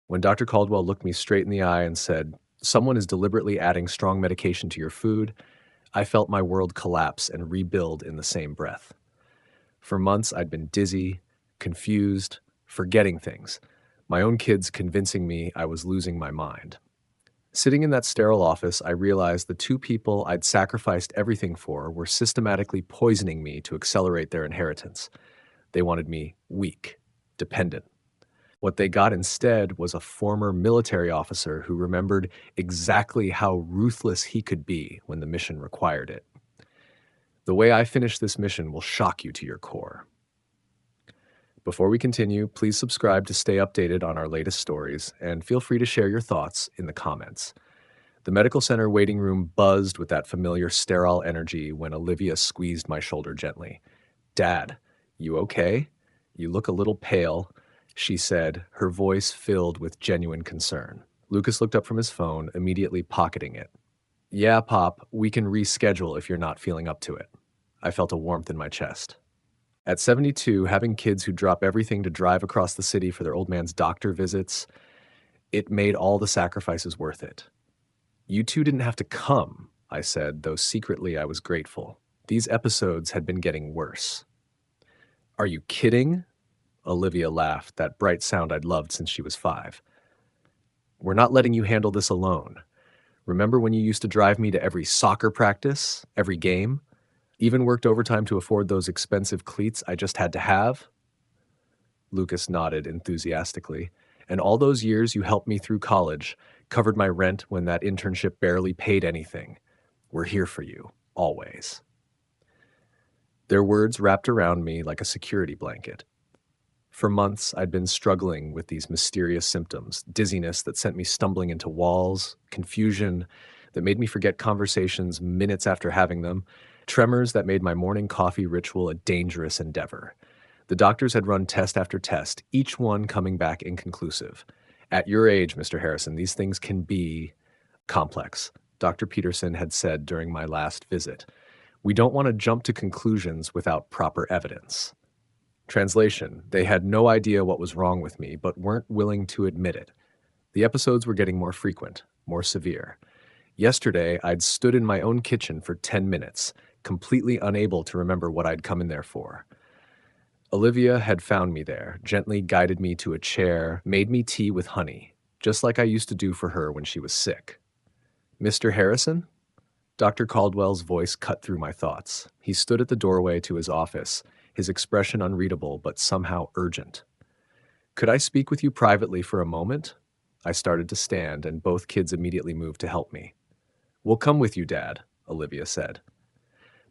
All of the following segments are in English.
When Dr. Caldwell looked me straight in the eye and said, "Someone is deliberately adding strong medication to your food," I felt my world collapse and rebuild in the same breath. For months, I'd been dizzy, confused, forgetting things, my own kids convincing me I was losing my mind. Sitting in that sterile office, I realized the two people I'd sacrificed everything for were systematically poisoning me to accelerate their inheritance. They wanted me weak, dependent. What they got instead was a former military officer who remembered exactly how ruthless he could be when the mission required it. The way I finish this mission will shock you to your core. Before we continue, please subscribe to stay updated on our latest stories, and feel free to share your thoughts in the comments. The medical center waiting room buzzed with that familiar sterile energy when Olivia squeezed my shoulder gently. "Dad, you okay? You look a little pale," she said, her voice filled with genuine concern. Lucas looked up from his phone, immediately pocketing it. "Yeah, Pop, we can reschedule if you're not feeling up to it." I felt a warmth in my chest. At 72, having kids who drop everything to drive across the city for their old man's doctor visits, it made all the sacrifices worth it. "You two didn't have to come," I said, though secretly I was grateful. These episodes had been getting worse. "Are you kidding?" Olivia laughed, that bright sound I'd loved since she was 5. "We're not letting you handle this alone. Remember when you used to drive me to every soccer practice, every game? Even worked overtime to afford those expensive cleats I just had to have?" Lucas nodded enthusiastically. "And all those years you helped me through college, covered my rent when that internship barely paid anything. We're here for you, always." Their words wrapped around me like a security blanket. For months, I'd been struggling with these mysterious symptoms: dizziness that sent me stumbling into walls, confusion that made me forget conversations minutes after having them, tremors that made my morning coffee ritual a dangerous endeavor. The doctors had run test after test, each one coming back inconclusive. "At your age, Mr. Harrison, these things can be complex," Dr. Peterson had said during my last visit. "We don't want to jump to conclusions without proper evidence." Translation: they had no idea what was wrong with me, but weren't willing to admit it. The episodes were getting more frequent, more severe. Yesterday, I'd stood in my own kitchen for 10 minutes, completely unable to remember what I'd come in there for. Olivia had found me there, gently guided me to a chair, made me tea with honey, just like I used to do for her when she was sick. "Mr. Harrison?" Dr. Caldwell's voice cut through my thoughts. He stood at the doorway to his office, his expression unreadable but somehow urgent. "Could I speak with you privately for a moment?" I started to stand, and both kids immediately moved to help me. "We'll come with you, Dad," Olivia said.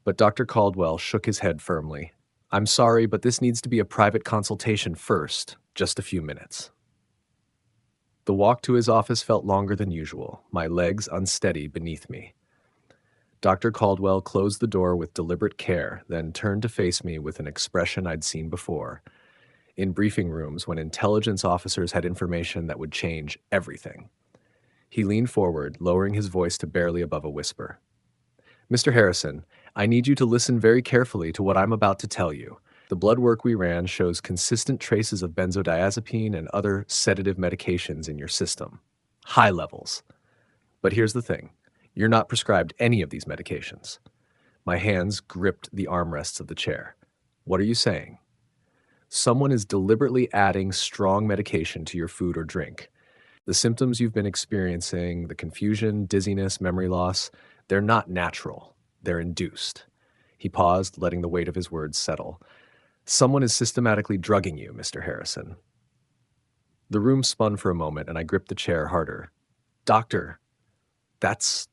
But Dr. Caldwell shook his head firmly. "I'm sorry, but this needs to be a private consultation first. Just a few minutes." The walk to his office felt longer than usual, my legs unsteady beneath me. Dr. Caldwell closed the door with deliberate care, then turned to face me with an expression I'd seen before. In briefing rooms, when intelligence officers had information that would change everything. He leaned forward, lowering his voice to barely above a whisper. "Mr. Harrison, I need you to listen very carefully to what I'm about to tell you. The blood work we ran shows consistent traces of benzodiazepine and other sedative medications in your system. High levels. But here's the thing. You're not prescribed any of these medications." My hands gripped the armrests of the chair. "What are you saying?" "Someone is deliberately adding strong medication to your food or drink. The symptoms you've been experiencing, the confusion, dizziness, memory loss, they're not natural. They're induced." He paused, letting the weight of his words settle. "Someone is systematically drugging you, Mr. Harrison." The room spun for a moment, and I gripped the chair harder. "Doctor, that's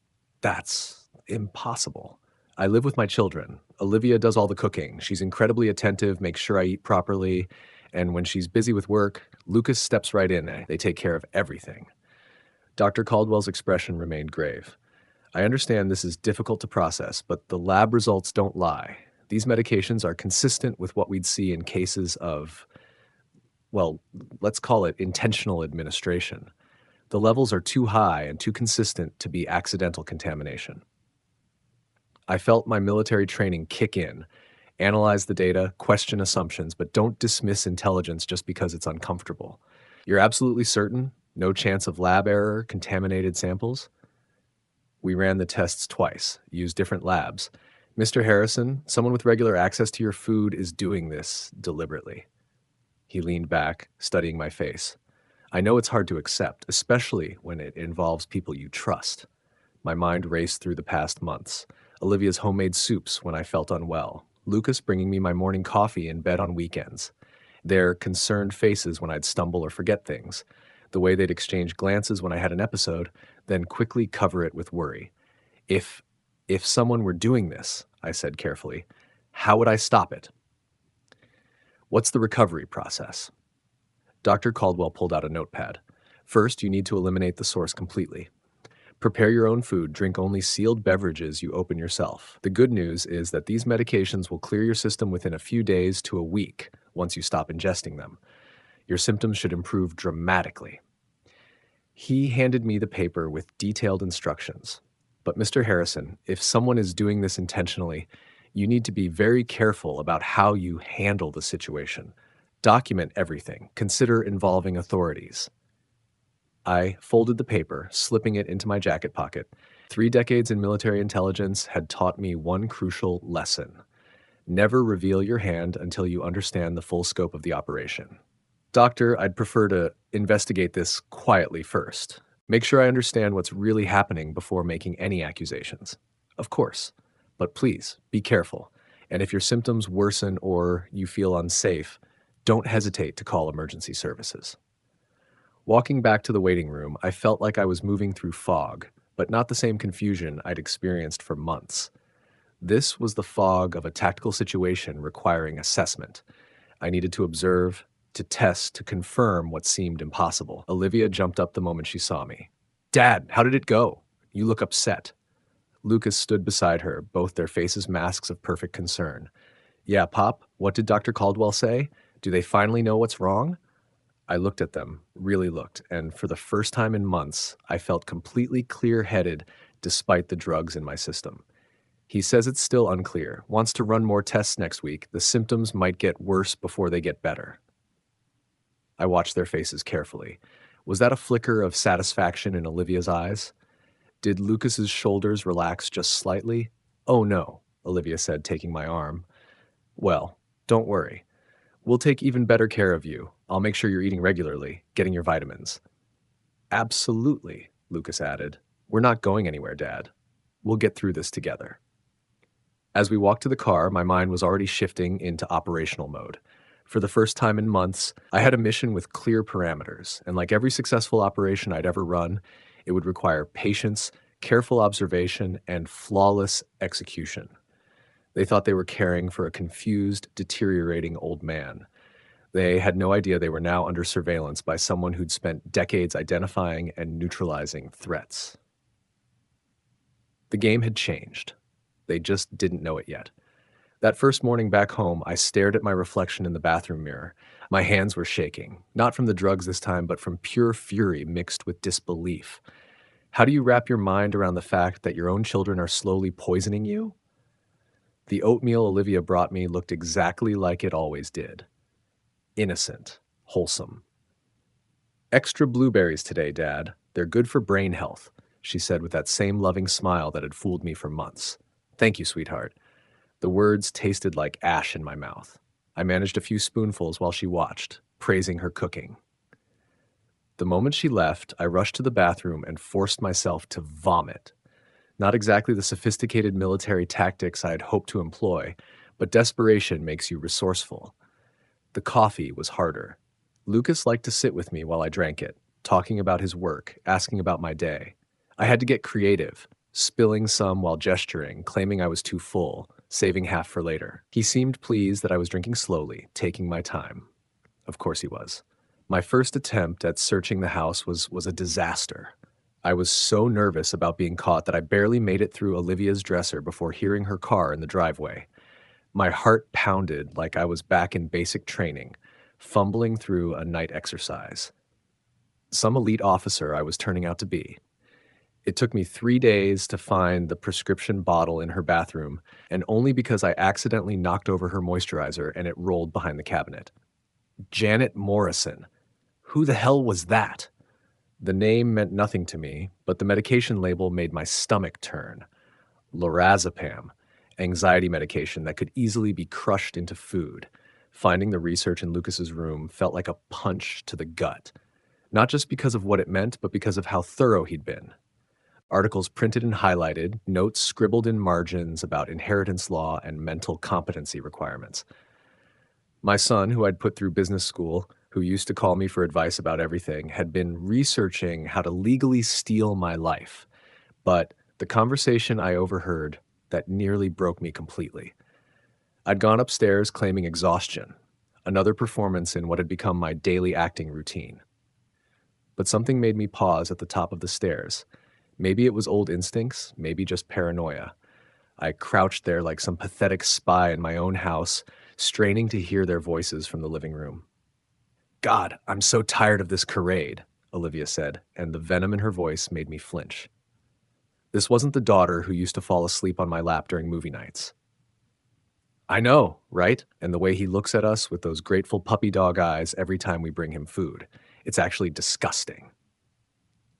impossible. I live with my children. Olivia does all the cooking. She's incredibly attentive, makes sure I eat properly, and when she's busy with work, Lucas steps right in. They take care of everything." Dr. Caldwell's expression remained grave. "I understand this is difficult to process, but the lab results don't lie. These medications are consistent with what we'd see in cases of, well, let's call it intentional administration. The levels are too high and too consistent to be accidental contamination." I felt my military training kick in. Analyze the data, question assumptions, but don't dismiss intelligence just because it's uncomfortable. "You're absolutely certain?" No chance of lab error, contaminated samples? We ran the tests twice, used different labs. Mr. Harrison, someone with regular access to your food is doing this deliberately. He leaned back, studying my face. I know it's hard to accept, especially when it involves people you trust. My mind raced through the past months. Olivia's homemade soups when I felt unwell. Lucas bringing me my morning coffee in bed on weekends. Their concerned faces when I'd stumble or forget things. The way they'd exchange glances when I had an episode, then quickly cover it with worry. If someone were doing this, I said carefully, how would I stop it? What's the recovery process? Dr. Caldwell pulled out a notepad. First, you need to eliminate the source completely. Prepare your own food, drink only sealed beverages you open yourself. The good news is that these medications will clear your system within a few days to a week once you stop ingesting them. Your symptoms should improve dramatically. He handed me the paper with detailed instructions. But Mr. Harrison, if someone is doing this intentionally, you need to be very careful about how you handle the situation. Document everything. Consider involving authorities. I folded the paper, slipping it into my jacket pocket. 3 decades in military intelligence had taught me one crucial lesson. Never reveal your hand until you understand the full scope of the operation. Doctor, I'd prefer to investigate this quietly first. Make sure I understand what's really happening before making any accusations. Of course. But please, be careful. And if your symptoms worsen or you feel unsafe, don't hesitate to call emergency services. Walking back to the waiting room, I felt like I was moving through fog, but not the same confusion I'd experienced for months. This was the fog of a tactical situation requiring assessment. I needed to observe, to test, to confirm what seemed impossible. Olivia jumped up the moment she saw me. Dad, how did it go? You look upset. Lucas stood beside her, both their faces masks of perfect concern. Yeah, Pop, what did Dr. Caldwell say? Do they finally know what's wrong? I looked at them, really looked, and for the first time in months, I felt completely clear-headed despite the drugs in my system. He says it's still unclear, wants to run more tests next week. The symptoms might get worse before they get better. I watched their faces carefully. Was that a flicker of satisfaction in Olivia's eyes? Did Lucas's shoulders relax just slightly? Oh no, Olivia said, taking my arm. Well, don't worry. We'll take even better care of you. I'll make sure you're eating regularly, getting your vitamins. Absolutely, Lucas added. We're not going anywhere, Dad. We'll get through this together. As we walked to the car, my mind was already shifting into operational mode. For the first time in months, I had a mission with clear parameters, and like every successful operation I'd ever run, it would require patience, careful observation, and flawless execution. They thought they were caring for a confused, deteriorating old man. They had no idea they were now under surveillance by someone who'd spent decades identifying and neutralizing threats. The game had changed. They just didn't know it yet. That first morning back home, I stared at my reflection in the bathroom mirror. My hands were shaking, not from the drugs this time, but from pure fury mixed with disbelief. How do you wrap your mind around the fact that your own children are slowly poisoning you? The oatmeal Olivia brought me looked exactly like it always did. Innocent, wholesome. Extra blueberries today, Dad. They're good for brain health, she said with that same loving smile that had fooled me for months. Thank you, sweetheart. The words tasted like ash in my mouth. I managed a few spoonfuls while she watched, praising her cooking. The moment she left, I rushed to the bathroom and forced myself to vomit. Not exactly the sophisticated military tactics I had hoped to employ, but desperation makes you resourceful. The coffee was harder. Lucas liked to sit with me while I drank it, talking about his work, asking about my day. I had to get creative, spilling some while gesturing, claiming I was too full, saving half for later. He seemed pleased that I was drinking slowly, taking my time. Of course he was. My first attempt at searching the house was a disaster. I was so nervous about being caught that I barely made it through Olivia's dresser before hearing her car in the driveway. My heart pounded like I was back in basic training, fumbling through a night exercise. Some elite officer I was turning out to be. It took me 3 days to find the prescription bottle in her bathroom, and only because I accidentally knocked over her moisturizer and it rolled behind the cabinet. Janet Morrison. Who the hell was that? The name meant nothing to me, but the medication label made my stomach turn. Lorazepam, anxiety medication that could easily be crushed into food. Finding the research in Lucas's room felt like a punch to the gut, not just because of what it meant, but because of how thorough he'd been. Articles printed and highlighted, notes scribbled in margins about inheritance law and mental competency requirements. My son, who I'd put through business school, who used to call me for advice about everything, had been researching how to legally steal my life. But the conversation I overheard that nearly broke me completely. I'd gone upstairs claiming exhaustion, another performance in what had become my daily acting routine. But something made me pause at the top of the stairs. Maybe it was old instincts, maybe just paranoia. I crouched there like some pathetic spy in my own house, straining to hear their voices from the living room. "God, I'm so tired of this charade," Olivia said, and the venom in her voice made me flinch. This wasn't the daughter who used to fall asleep on my lap during movie nights. "I know, right? And the way he looks at us with those grateful puppy dog eyes every time we bring him food. It's actually disgusting."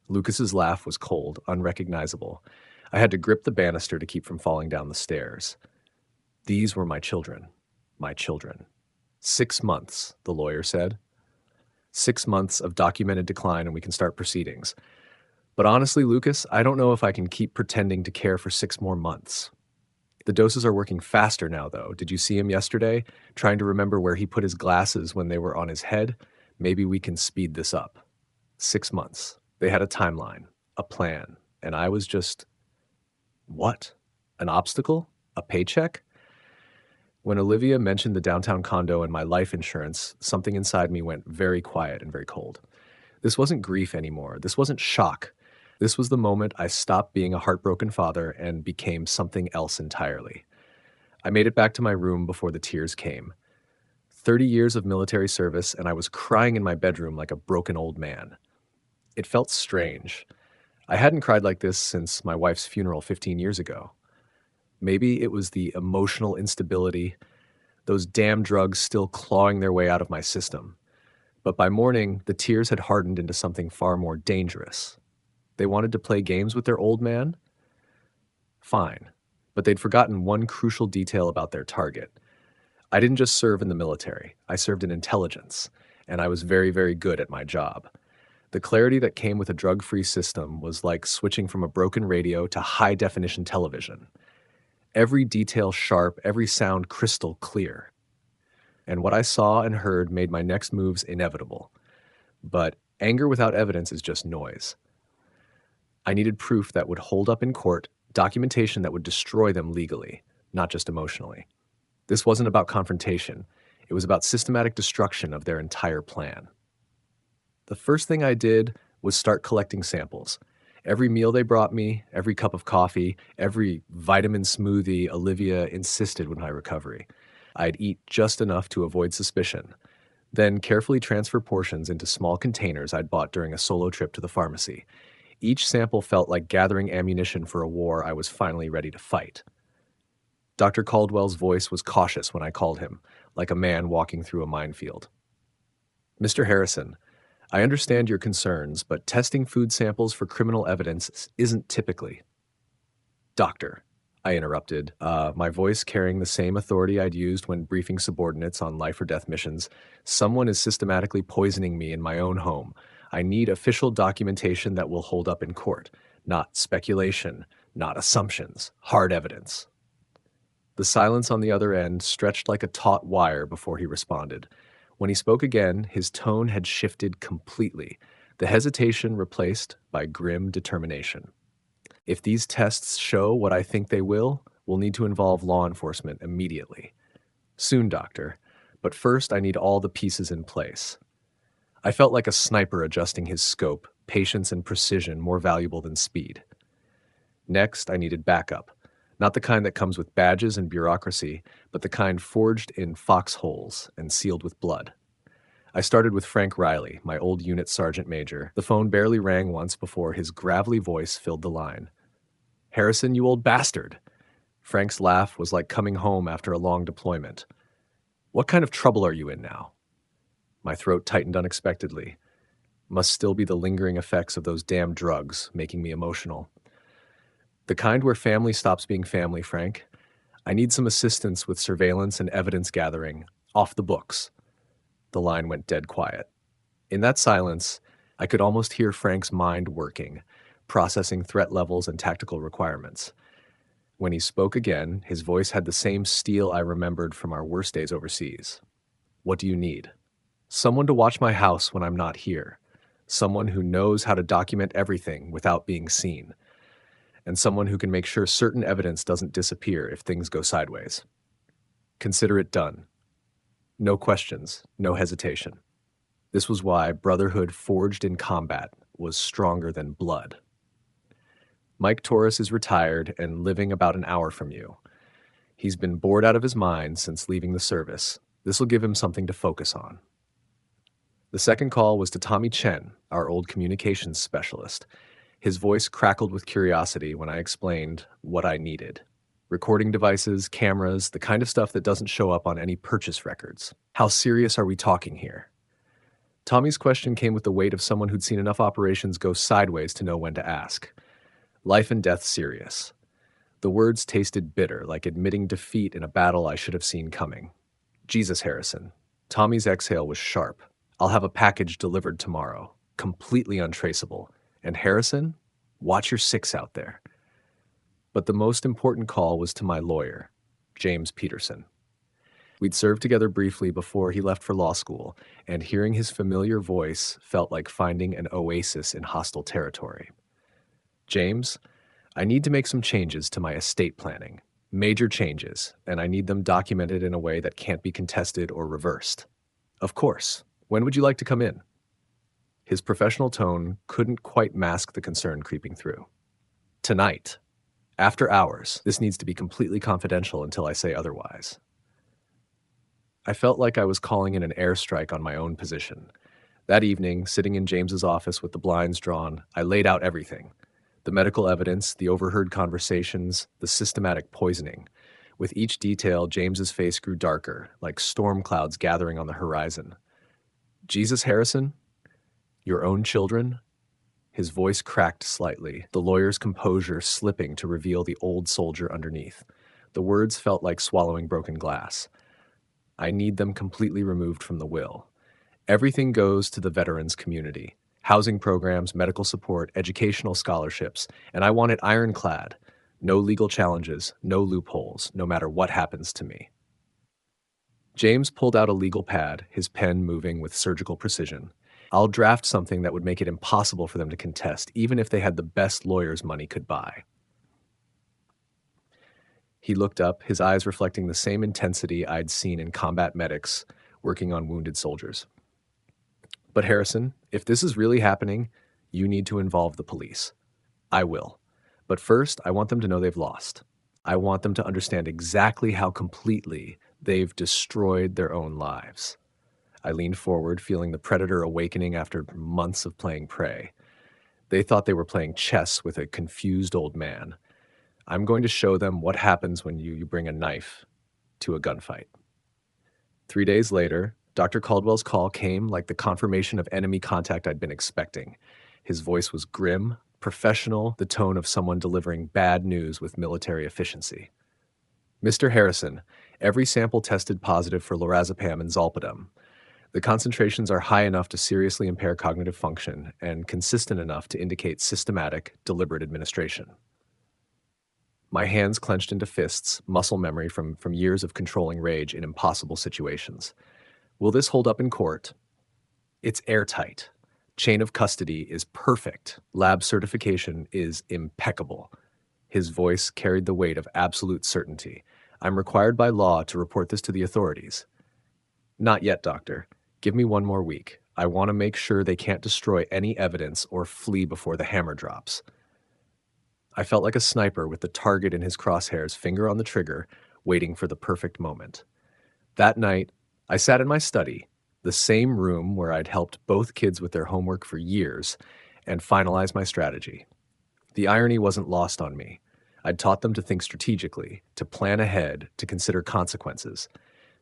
Lucas's laugh was cold, unrecognizable. I had to grip the banister to keep from falling down the stairs. These were my children. My children. 6 months, the lawyer said. 6 months of documented decline and we can start proceedings. But honestly, Lucas, I don't know if I can keep pretending to care for 6 more months. The doses are working faster now, though. Did you see him yesterday? Trying to remember where he put his glasses when they were on his head? Maybe we can speed this up. 6 months. They had a timeline, a plan, and I was just... What? An obstacle? A paycheck? When Olivia mentioned the downtown condo and my life insurance, something inside me went very quiet and very cold. This wasn't grief anymore. This wasn't shock. This was the moment I stopped being a heartbroken father and became something else entirely. I made it back to my room before the tears came. 30 years of military service, and I was crying in my bedroom like a broken old man. It felt strange. I hadn't cried like this since my wife's funeral 15 years ago. Maybe it was the emotional instability, those damn drugs still clawing their way out of my system. But by morning, the tears had hardened into something far more dangerous. They wanted to play games with their old man? Fine. But they'd forgotten one crucial detail about their target. I didn't just serve in the military. I served in intelligence, and I was very, very good at my job. The clarity that came with a drug-free system was like switching from a broken radio to high-definition television. Every detail sharp, every sound crystal clear. And what I saw and heard made my next moves inevitable. But anger without evidence is just noise. I needed proof that would hold up in court, documentation that would destroy them legally, not just emotionally. This wasn't about confrontation. It was about systematic destruction of their entire plan. The first thing I did was start collecting samples. Every meal they brought me, every cup of coffee, every vitamin smoothie Olivia insisted with my recovery. I'd eat just enough to avoid suspicion, then carefully transfer portions into small containers I'd bought during a solo trip to the pharmacy. Each sample felt like gathering ammunition for a war I was finally ready to fight. Dr. Caldwell's voice was cautious when I called him, like a man walking through a minefield. "Mr. Harrison, I understand your concerns, but testing food samples for criminal evidence isn't typically..." "Doctor," I interrupted, my voice carrying the same authority I'd used when briefing subordinates on life-or-death missions. "Someone is systematically poisoning me in my own home. I need official documentation that will hold up in court, not speculation, not assumptions, hard evidence." The silence on the other end stretched like a taut wire before he responded. When he spoke again, his tone had shifted completely, the hesitation replaced by grim determination. "If these tests show what I think they will, we'll need to involve law enforcement immediately. Soon, doctor, but first I need all the pieces in place." I felt like a sniper adjusting his scope, patience and precision more valuable than speed. Next, I needed backup. Not the kind that comes with badges and bureaucracy, but the kind forged in foxholes and sealed with blood. I started with Frank Riley, my old unit sergeant major. The phone barely rang once before his gravelly voice filled the line. "Harrison, you old bastard!" Frank's laugh was like coming home after a long deployment. "What kind of trouble are you in now?" My throat tightened unexpectedly. Must still be the lingering effects of those damn drugs making me emotional. The kind where family stops being family, Frank. I need some assistance with surveillance and evidence gathering. Off the books. The line went dead quiet. In that silence, I could almost hear Frank's mind working, processing threat levels and tactical requirements. When he spoke again, his voice had the same steel I remembered from our worst days overseas. What do you need? Someone to watch my house when I'm not here. Someone who knows how to document everything without being seen. And someone who can make sure certain evidence doesn't disappear if things go sideways. Consider it done. No questions, no hesitation. This was why brotherhood forged in combat was stronger than blood. Mike Torres is retired and living about an hour from you. He's been bored out of his mind since leaving the service. This will give him something to focus on. The second call was to Tommy Chen, our old communications specialist. His voice crackled with curiosity when I explained what I needed. Recording devices, cameras, the kind of stuff that doesn't show up on any purchase records. How serious are we talking here? Tommy's question came with the weight of someone who'd seen enough operations go sideways to know when to ask. Life and death serious. The words tasted bitter, like admitting defeat in a battle I should have seen coming. Jesus, Harrison. Tommy's exhale was sharp. I'll have a package delivered tomorrow, completely untraceable. And Harrison, watch your six out there. But the most important call was to my lawyer, James Peterson. We'd served together briefly before he left for law school, and hearing his familiar voice felt like finding an oasis in hostile territory. James, I need to make some changes to my estate planning. Major changes, and I need them documented in a way that can't be contested or reversed. Of course. When would you like to come in? His professional tone couldn't quite mask the concern creeping through. Tonight. After hours. This needs to be completely confidential until I say otherwise. I felt like I was calling in an airstrike on my own position. That evening, sitting in James's office with the blinds drawn, I laid out everything. The medical evidence, the overheard conversations, the systematic poisoning. With each detail, James's face grew darker, like storm clouds gathering on the horizon. Jesus, Harrison? Your own children? His voice cracked slightly, the lawyer's composure slipping to reveal the old soldier underneath. The words felt like swallowing broken glass. I need them completely removed from the will. Everything goes to the veterans community. Housing programs, medical support, educational scholarships, and I want it ironclad. No legal challenges, no loopholes, no matter what happens to me. James pulled out a legal pad, his pen moving with surgical precision. I'll draft something that would make it impossible for them to contest, even if they had the best lawyers money could buy. He looked up, his eyes reflecting the same intensity I'd seen in combat medics working on wounded soldiers. But Harrison, if this is really happening, you need to involve the police. I will. But first, I want them to know they've lost. I want them to understand exactly how completely they've destroyed their own lives. I leaned forward, feeling the predator awakening after months of playing prey. They thought they were playing chess with a confused old man. I'm going to show them what happens when you bring a knife to a gunfight. 3 days later, Dr. Caldwell's call came like the confirmation of enemy contact I'd been expecting. His voice was grim, professional, the tone of someone delivering bad news with military efficiency. Mr. Harrison, every sample tested positive for lorazepam and zolpidem. The concentrations are high enough to seriously impair cognitive function and consistent enough to indicate systematic, deliberate administration. My hands clenched into fists, muscle memory from years of controlling rage in impossible situations. Will this hold up in court? It's airtight. Chain of custody is perfect. Lab certification is impeccable. His voice carried the weight of absolute certainty. I'm required by law to report this to the authorities. Not yet, doctor. Give me 1 more week. I want to make sure they can't destroy any evidence or flee before the hammer drops. I felt like a sniper with the target in his crosshairs, finger on the trigger, waiting for the perfect moment. That night, I sat in my study, the same room where I'd helped both kids with their homework for years, and finalized my strategy. The irony wasn't lost on me. I'd taught them to think strategically, to plan ahead, to consider consequences.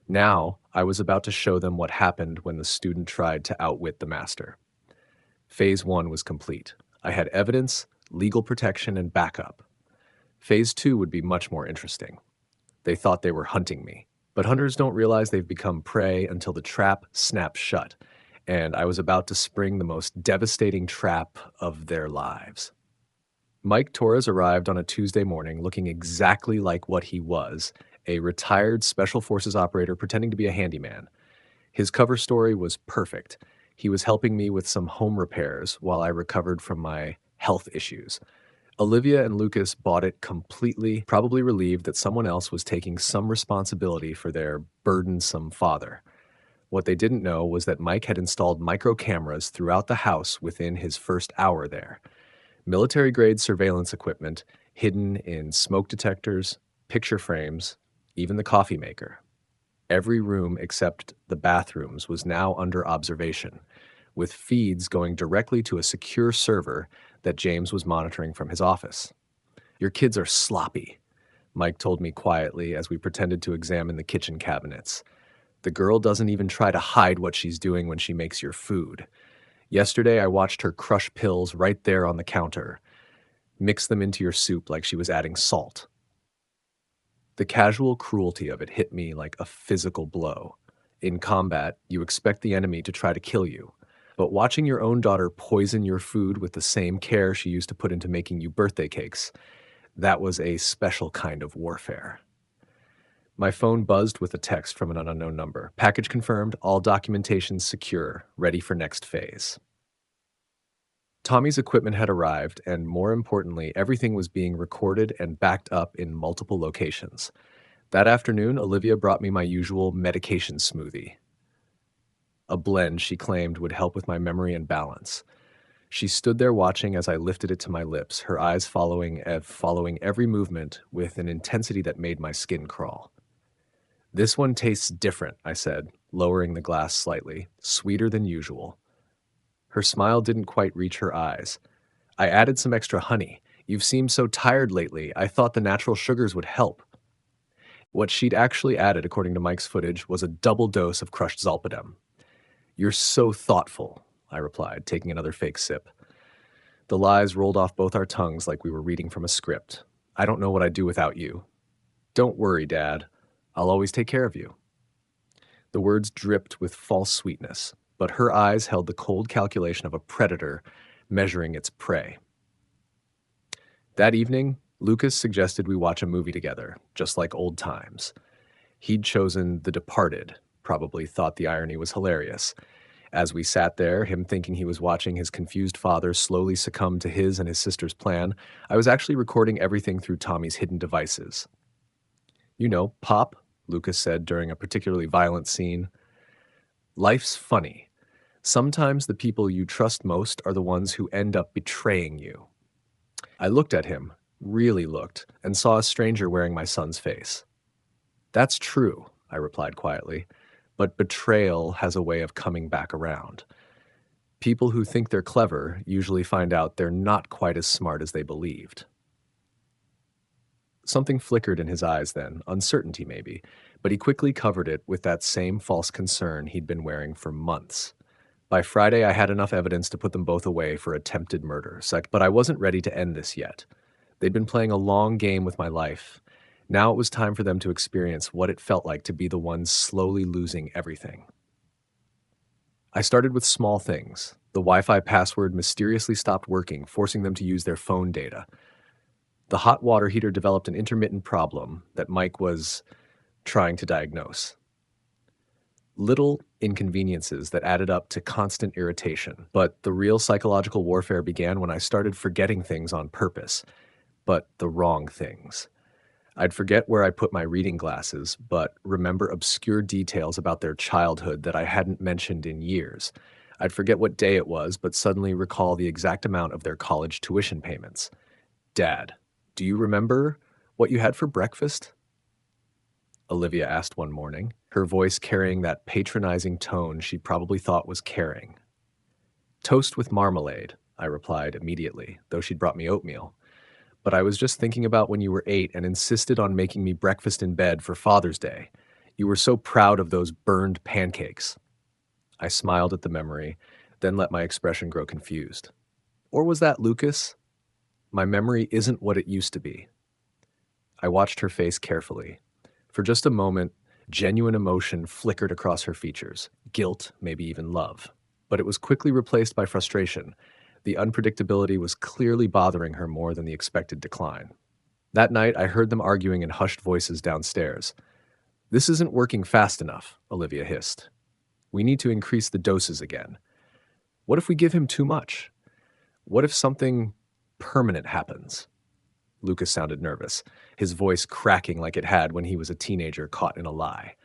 Now, I was about to show them what happened when the student tried to outwit the master. Phase 1 was complete. I had evidence, legal protection, and backup. Phase 2 would be much more interesting. They thought they were hunting me. But hunters don't realize they've become prey until the trap snaps shut, and I was about to spring the most devastating trap of their lives. Mike Torres arrived on a Tuesday morning looking exactly like what he was, a retired Special Forces operator pretending to be a handyman. His cover story was perfect. He was helping me with some home repairs while I recovered from my health issues. Olivia and Lucas bought it completely, probably relieved that someone else was taking some responsibility for their burdensome father. What they didn't know was that Mike had installed micro cameras throughout the house within his first hour there. Military-grade surveillance equipment hidden in smoke detectors, picture frames, even the coffee maker. Every room except the bathrooms was now under observation, with feeds going directly to a secure server that James was monitoring from his office. "Your kids are sloppy," Mike told me quietly as we pretended to examine the kitchen cabinets. "The girl doesn't even try to hide what she's doing when she makes your food. Yesterday, I watched her crush pills right there on the counter, mix them into your soup like she was adding salt." The casual cruelty of it hit me like a physical blow. In combat, you expect the enemy to try to kill you, but watching your own daughter poison your food with the same care she used to put into making you birthday cakes, that was a special kind of warfare. My phone buzzed with a text from an unknown number. "Package confirmed, all documentation secure, ready for next phase." Tommy's equipment had arrived, and more importantly, everything was being recorded and backed up in multiple locations. That afternoon, Olivia brought me my usual medication smoothie, a blend she claimed would help with my memory and balance. She stood there watching as I lifted it to my lips, her eyes following every movement with an intensity that made my skin crawl. "This one tastes different," I said, lowering the glass slightly, "sweeter than usual." Her smile didn't quite reach her eyes. "I added some extra honey. You've seemed so tired lately. I thought the natural sugars would help." What she'd actually added, according to Mike's footage, was a double dose of crushed zolpidem. "You're so thoughtful," I replied, taking another fake sip. The lies rolled off both our tongues like we were reading from a script. "I don't know what I'd do without you." "Don't worry, Dad. I'll always take care of you." The words dripped with false sweetness, but her eyes held the cold calculation of a predator measuring its prey. That evening, Lucas suggested we watch a movie together, just like old times. He'd chosen The Departed, probably thought the irony was hilarious. As we sat there, him thinking he was watching his confused father slowly succumb to his and his sister's plan, I was actually recording everything through Tommy's hidden devices. "You know, Pop," Lucas said during a particularly violent scene, "life's funny. Sometimes the people you trust most are the ones who end up betraying you." I looked at him, really looked, and saw a stranger wearing my son's face. "That's true," I replied quietly, "but betrayal has a way of coming back around. People who think they're clever usually find out they're not quite as smart as they believed." Something flickered in his eyes then, uncertainty maybe, but he quickly covered it with that same false concern he'd been wearing for months. By Friday, I had enough evidence to put them both away for attempted murder, but I wasn't ready to end this yet. They'd been playing a long game with my life. Now it was time for them to experience what it felt like to be the ones slowly losing everything. I started with small things. The Wi-Fi password mysteriously stopped working, forcing them to use their phone data. The hot water heater developed an intermittent problem that Mike was trying to diagnose. Little inconveniences that added up to constant irritation. But the real psychological warfare began when I started forgetting things on purpose, but the wrong things. I'd forget where I put my reading glasses, but remember obscure details about their childhood that I hadn't mentioned in years. I'd forget what day it was, but suddenly recall the exact amount of their college tuition payments. "Dad, do you remember what you had for breakfast?" Olivia asked one morning, her voice carrying that patronizing tone she probably thought was caring. "Toast with marmalade," I replied immediately, though she'd brought me oatmeal. "But I was just thinking about when you were 8 and insisted on making me breakfast in bed for Father's Day. You were so proud of those burned pancakes." I smiled at the memory, then let my expression grow confused. Or was that Lucas? My memory isn't what it used to be. I watched her face carefully. For just a moment, genuine emotion flickered across her features, guilt, maybe even love. But it was quickly replaced by frustration. The unpredictability was clearly bothering her more than the expected decline. That night, I heard them arguing in hushed voices downstairs. "This isn't working fast enough," Olivia hissed. "We need to increase the doses again. What if we give him too much? What if something permanent happens?" Lucas sounded nervous, his voice cracking like it had when he was a teenager caught in a lie.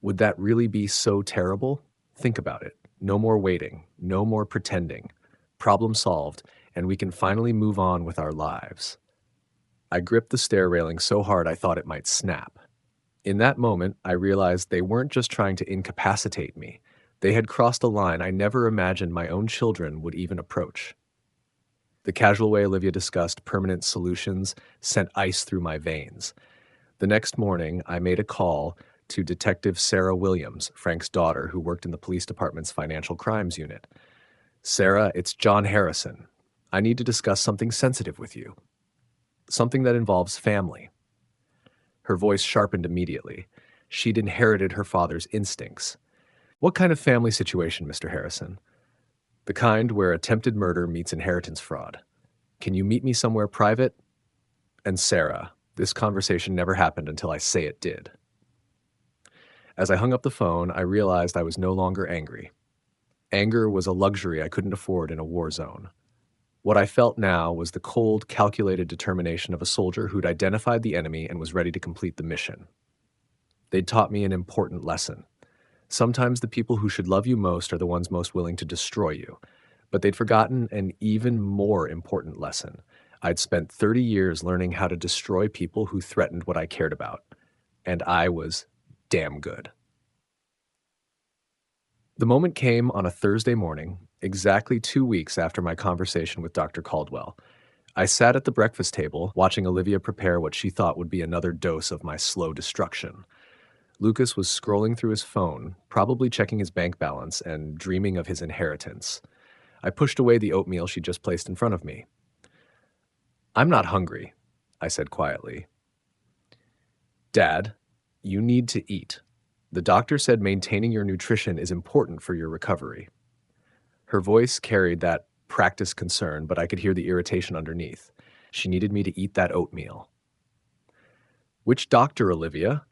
Would that really be so terrible? Think about it. No more waiting, no more pretending. Problem solved, and we can finally move on with our lives. I gripped the stair railing so hard I thought it might snap. In that moment, I realized they weren't just trying to incapacitate me. They had crossed a line I never imagined my own children would even approach. The casual way Olivia discussed permanent solutions sent ice through my veins. The next morning, I made a call to Detective Sarah Williams, Frank's daughter, who worked in the police department's financial crimes unit. "Sarah, it's John Harrison. I need to discuss something sensitive with you. Something that involves family." Her voice sharpened immediately. She'd inherited her father's instincts. "What kind of family situation, Mr. Harrison?" "The kind where attempted murder meets inheritance fraud. Can you meet me somewhere private?" And Sarah, this conversation never happened until I say it did. As I hung up the phone, I realized I was no longer angry. Anger was a luxury I couldn't afford in a war zone. What I felt now was the cold, calculated determination of a soldier who'd identified the enemy and was ready to complete the mission. They'd taught me an important lesson. Sometimes the people who should love you most are the ones most willing to destroy you. But they'd forgotten an even more important lesson. I'd spent 30 years learning how to destroy people who threatened what I cared about. And I was damn good. The moment came on a Thursday morning, exactly 2 weeks after my conversation with Dr. Caldwell. I sat at the breakfast table, watching Olivia prepare what she thought would be another dose of my slow destruction. Lucas was scrolling through his phone, probably checking his bank balance and dreaming of his inheritance. I pushed away the oatmeal she just placed in front of me. "I'm not hungry," I said quietly. "Dad, you need to eat. The doctor said maintaining your nutrition is important for your recovery." Her voice carried that practiced concern, but I could hear the irritation underneath. She needed me to eat that oatmeal. "Which doctor, Olivia?"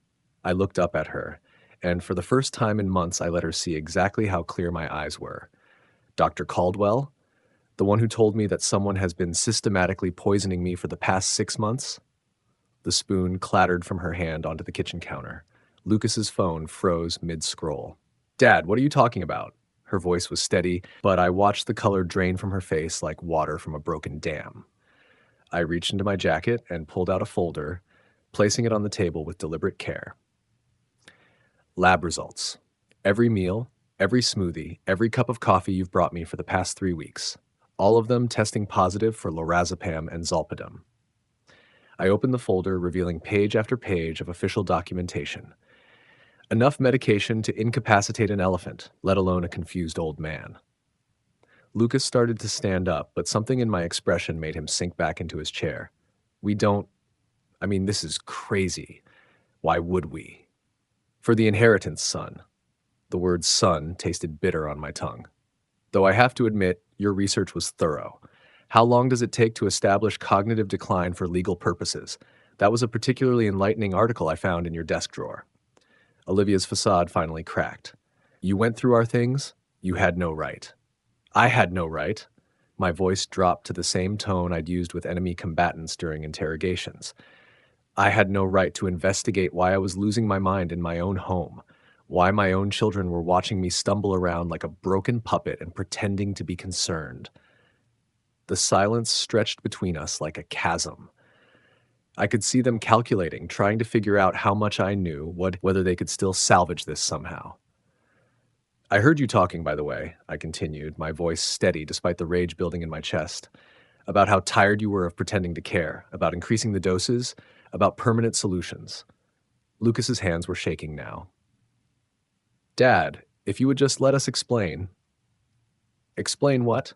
I looked up at her, and for the first time in months I let her see exactly how clear my eyes were. "Dr. Caldwell? The one who told me that someone has been systematically poisoning me for the past 6 months?" The spoon clattered from her hand onto the kitchen counter. Lucas's phone froze mid-scroll. "Dad, what are you talking about?" Her voice was steady, but I watched the color drain from her face like water from a broken dam. I reached into my jacket and pulled out a folder, placing it on the table with deliberate care. "Lab results. Every meal, every smoothie, every cup of coffee you've brought me for the past 3 weeks. All of them testing positive for lorazepam and zolpidem." I opened the folder, revealing page after page of official documentation. Enough medication to incapacitate an elephant, let alone a confused old man. Lucas started to stand up, but something in my expression made him sink back into his chair. This is crazy. Why would we? "For the inheritance, son." The word son tasted bitter on my tongue. "Though I have to admit, your research was thorough. How long does it take to establish cognitive decline for legal purposes? That was a particularly enlightening article I found in your desk drawer." Olivia's facade finally cracked. "You went through our things? You had no right." "I had no right." My voice dropped to the same tone I'd used with enemy combatants during interrogations. "I had no right to investigate why I was losing my mind in my own home, why my own children were watching me stumble around like a broken puppet and pretending to be concerned." The silence stretched between us like a chasm. I could see them calculating, trying to figure out how much I knew, whether they could still salvage this somehow. "I heard you talking, by the way," I continued, my voice steady despite the rage building in my chest, "about how tired you were of pretending to care, about increasing the doses, about permanent solutions." Lucas's hands were shaking now. "Dad, if you would just let us explain." Explain what?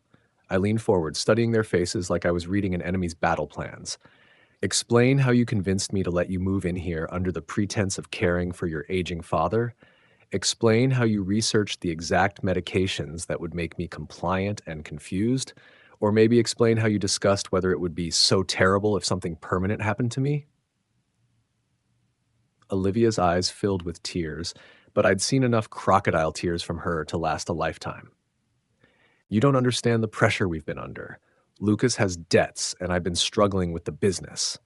I leaned forward, studying their faces like I was reading an enemy's battle plans. Explain how you convinced me to let you move in here under the pretense of caring for your aging father. Explain how you researched the exact medications that would make me compliant and confused. Or maybe explain how you discussed whether it would be so terrible if something permanent happened to me. Olivia's eyes filled with tears, but I'd seen enough crocodile tears from her to last a lifetime. You don't understand the pressure we've been under. Lucas has debts, and I've been struggling with the business.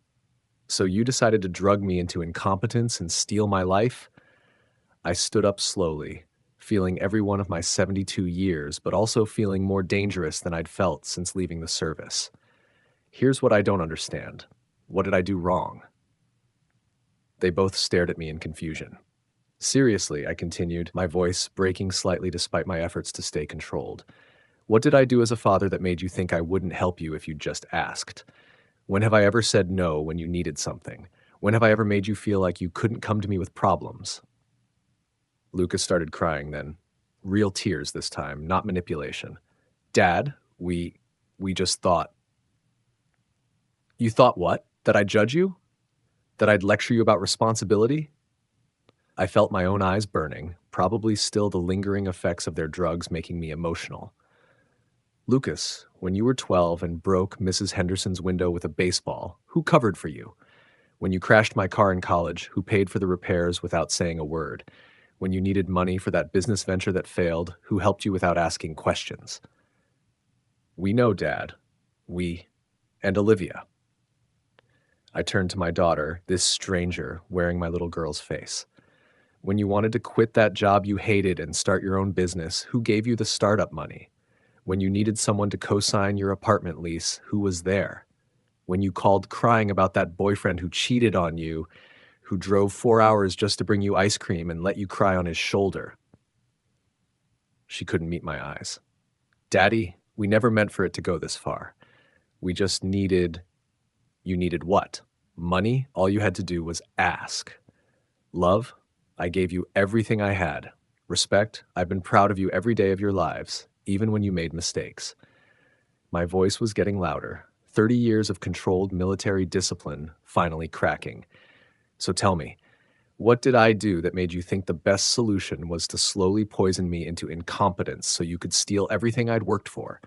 So you decided to drug me into incompetence and steal my life? I stood up slowly, feeling every one of my 72 years, but also feeling more dangerous than I'd felt since leaving the service. Here's what I don't understand. What did I do wrong? They both stared at me in confusion. Seriously, I continued, my voice breaking slightly despite my efforts to stay controlled. What did I do as a father that made you think I wouldn't help you if you just asked? When have I ever said no when you needed something? When have I ever made you feel like you couldn't come to me with problems? Lucas started crying then. Real tears this time, not manipulation. Dad, we just thought. You thought what? That I'd judge you? That I'd lecture you about responsibility? I felt my own eyes burning, probably still the lingering effects of their drugs making me emotional. Lucas, when you were 12 and broke Mrs. Henderson's window with a baseball, who covered for you? When you crashed my car in college, who paid for the repairs without saying a word? When you needed money for that business venture that failed, who helped you without asking questions? We know, Dad. We and Olivia. I turned to my daughter, this stranger, wearing my little girl's face. When you wanted to quit that job you hated and start your own business, who gave you the startup money? When you needed someone to co-sign your apartment lease, who was there? When you called crying about that boyfriend who cheated on you, who drove 4 hours just to bring you ice cream and let you cry on his shoulder? She couldn't meet my eyes. Daddy, we never meant for it to go this far. We just needed... You needed what? Money? All you had to do was ask. Love? I gave you everything I had. Respect? I've been proud of you every day of your lives, even when you made mistakes. My voice was getting louder, 30 years of controlled military discipline finally cracking. So tell me, what did I do that made you think the best solution was to slowly poison me into incompetence so you could steal everything I'd worked for?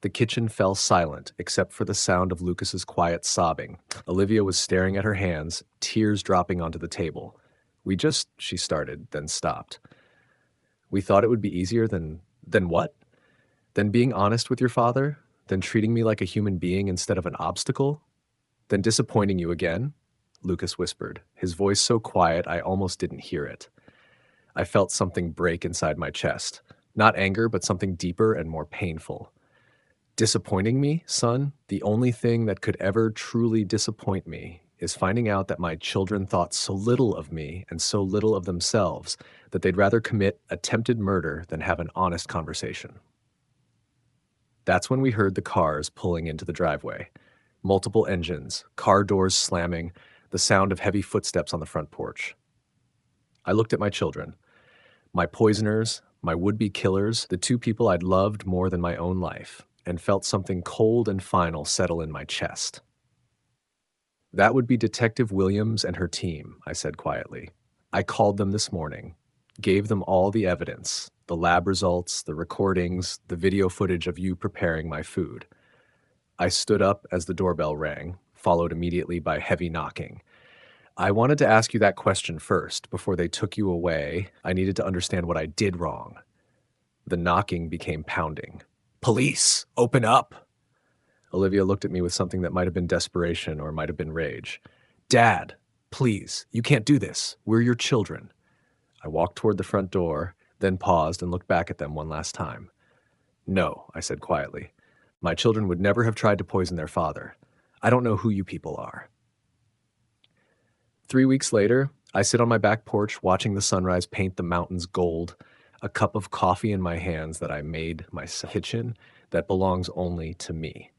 The kitchen fell silent, except for the sound of Lucas's quiet sobbing. Olivia was staring at her hands, tears dropping onto the table. She started, then stopped. We thought it would be easier than what? Than being honest with your father? Than treating me like a human being instead of an obstacle? Than disappointing you again? Lucas whispered, his voice so quiet I almost didn't hear it. I felt something break inside my chest. Not anger, but something deeper and more painful. Disappointing me, son? The only thing that could ever truly disappoint me is finding out that my children thought so little of me and so little of themselves that they'd rather commit attempted murder than have an honest conversation. That's when we heard the cars pulling into the driveway. Multiple engines, car doors slamming, the sound of heavy footsteps on the front porch. I looked at my children, my poisoners, my would-be killers, the two people I'd loved more than my own life, and felt something cold and final settle in my chest. That would be Detective Williams and her team, I said quietly. I called them this morning, gave them all the evidence, the lab results, the recordings, the video footage of you preparing my food. I stood up as the doorbell rang, followed immediately by heavy knocking. I wanted to ask you that question first. Before they took you away, I needed to understand what I did wrong. The knocking became pounding. Police, open up! Olivia looked at me with something that might have been desperation or might have been rage. Dad, please, you can't do this. We're your children. I walked toward the front door, then paused and looked back at them one last time. No, I said quietly. My children would never have tried to poison their father. I don't know who you people are. 3 weeks later, I sit on my back porch watching the sunrise paint the mountains gold, a cup of coffee in my hands that I made myself, kitchen that belongs only to me.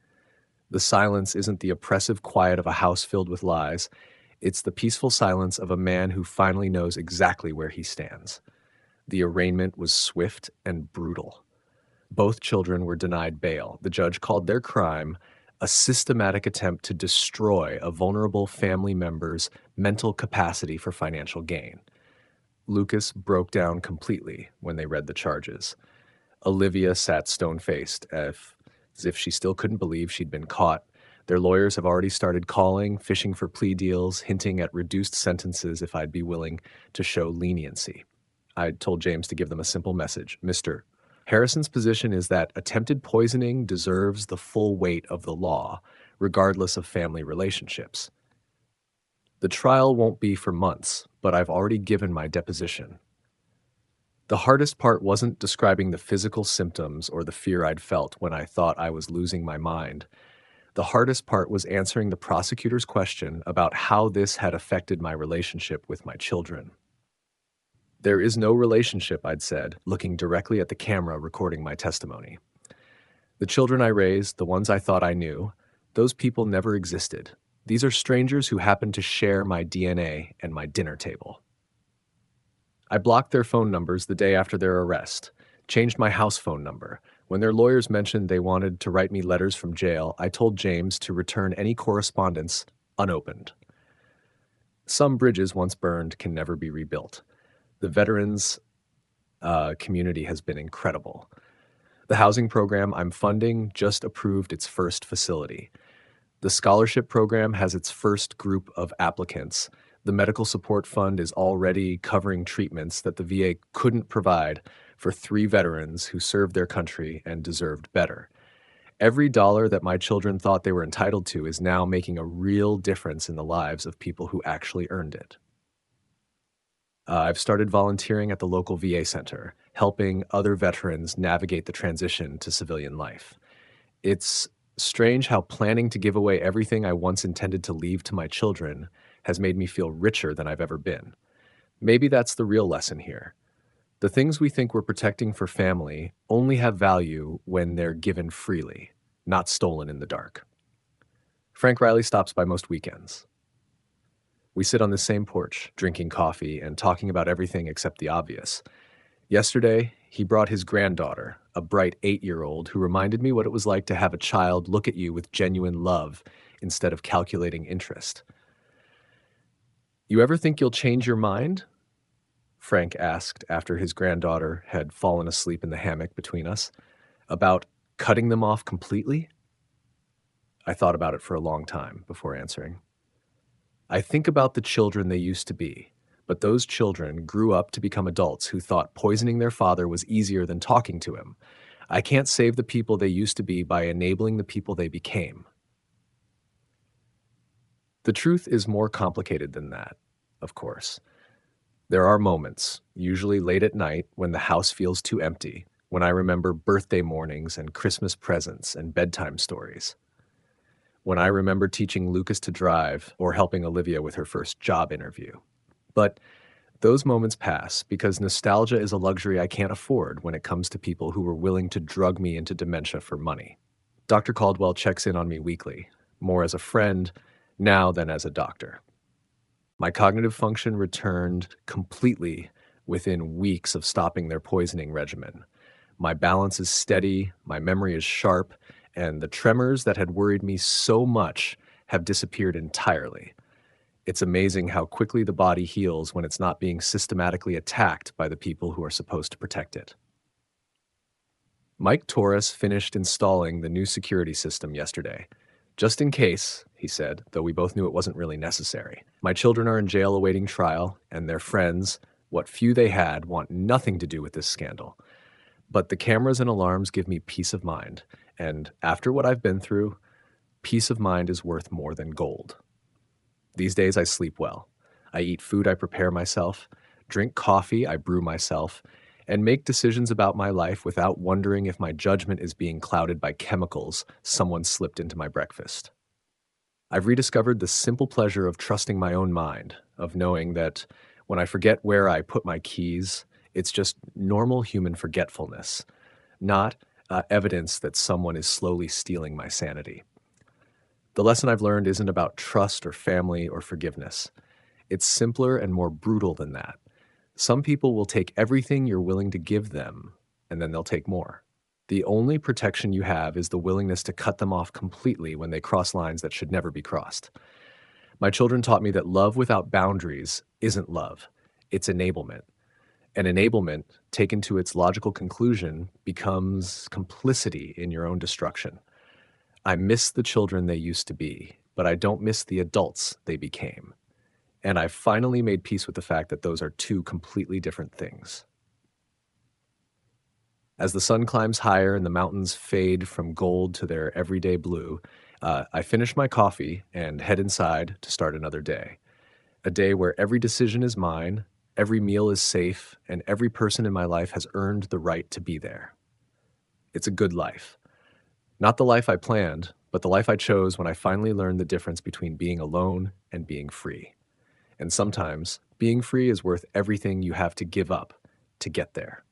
The silence isn't the oppressive quiet of a house filled with lies. It's the peaceful silence of a man who finally knows exactly where he stands. The arraignment was swift and brutal. Both children were denied bail. The judge called their crime a systematic attempt to destroy a vulnerable family member's mental capacity for financial gain. Lucas broke down completely when they read the charges. Olivia sat stone-faced, as if she still couldn't believe she'd been caught. Their lawyers have already started calling, fishing for plea deals, hinting at reduced sentences if I'd be willing to show leniency. I told James to give them a simple message. Mr. Harrison's position is that attempted poisoning deserves the full weight of the law, regardless of family relationships. The trial won't be for months, but I've already given my deposition. The hardest part wasn't describing the physical symptoms or the fear I'd felt when I thought I was losing my mind. The hardest part was answering the prosecutor's question about how this had affected my relationship with my children. There is no relationship, I'd said, looking directly at the camera recording my testimony. The children I raised, the ones I thought I knew, those people never existed. These are strangers who happen to share my DNA and my dinner table. I blocked their phone numbers the day after their arrest, changed my house phone number. When their lawyers mentioned they wanted to write me letters from jail, I told James to return any correspondence unopened. Some bridges once burned can never be rebuilt. The veterans community has been incredible. The housing program I'm funding just approved its first facility. The scholarship program has its first group of applicants. The medical support fund is already covering treatments that the VA couldn't provide for 3 veterans who served their country and deserved better. Every dollar that my children thought they were entitled to is now making a real difference in the lives of people who actually earned it. I've started volunteering at the local VA center, helping other veterans navigate the transition to civilian life. It's strange how planning to give away everything I once intended to leave to my children has made me feel richer than I've ever been. Maybe that's the real lesson here. The things we think we're protecting for family only have value when they're given freely, not stolen in the dark. Frank Riley stops by most weekends. We sit on the same porch, drinking coffee and talking about everything except the obvious. Yesterday, he brought his granddaughter, a bright 8-year-old who reminded me what it was like to have a child look at you with genuine love instead of calculating interest. You ever think you'll change your mind? Frank asked after his granddaughter had fallen asleep in the hammock between us. About cutting them off completely? I thought about it for a long time before answering. I think about the children they used to be, but those children grew up to become adults who thought poisoning their father was easier than talking to him. I can't save the people they used to be by enabling the people they became. The truth is more complicated than that, of course. There are moments, usually late at night, when the house feels too empty, when I remember birthday mornings and Christmas presents and bedtime stories. When I remember teaching Lucas to drive or helping Olivia with her first job interview. But those moments pass because nostalgia is a luxury I can't afford when it comes to people who were willing to drug me into dementia for money. Dr. Caldwell checks in on me weekly, more as a friend now than as a doctor. My cognitive function returned completely within weeks of stopping their poisoning regimen. My balance is steady, my memory is sharp, and the tremors that had worried me so much have disappeared entirely. It's amazing how quickly the body heals when it's not being systematically attacked by the people who are supposed to protect it. Mike Torres finished installing the new security system yesterday. Just in case, he said, though we both knew it wasn't really necessary. My children are in jail awaiting trial, and their friends, what few they had, want nothing to do with this scandal. But the cameras and alarms give me peace of mind, and after what I've been through, peace of mind is worth more than gold. These days I sleep well. I eat food I prepare myself, drink coffee I brew myself, and make decisions about my life without wondering if my judgment is being clouded by chemicals someone slipped into my breakfast. I've rediscovered the simple pleasure of trusting my own mind, of knowing that when I forget where I put my keys, it's just normal human forgetfulness, not evidence that someone is slowly stealing my sanity. The lesson I've learned isn't about trust or family or forgiveness. It's simpler and more brutal than that. Some people will take everything you're willing to give them, and then they'll take more. The only protection you have is the willingness to cut them off completely when they cross lines that should never be crossed. My children taught me that love without boundaries isn't love, it's enablement. And enablement, taken to its logical conclusion, becomes complicity in your own destruction. I miss the children they used to be, but I don't miss the adults they became. And I've finally made peace with the fact that those are two completely different things. As the sun climbs higher and the mountains fade from gold to their everyday blue, I finish my coffee and head inside to start another day. A day where every decision is mine, every meal is safe, and every person in my life has earned the right to be there. It's a good life. Not the life I planned, but the life I chose when I finally learned the difference between being alone and being free. And sometimes, being free is worth everything you have to give up to get there.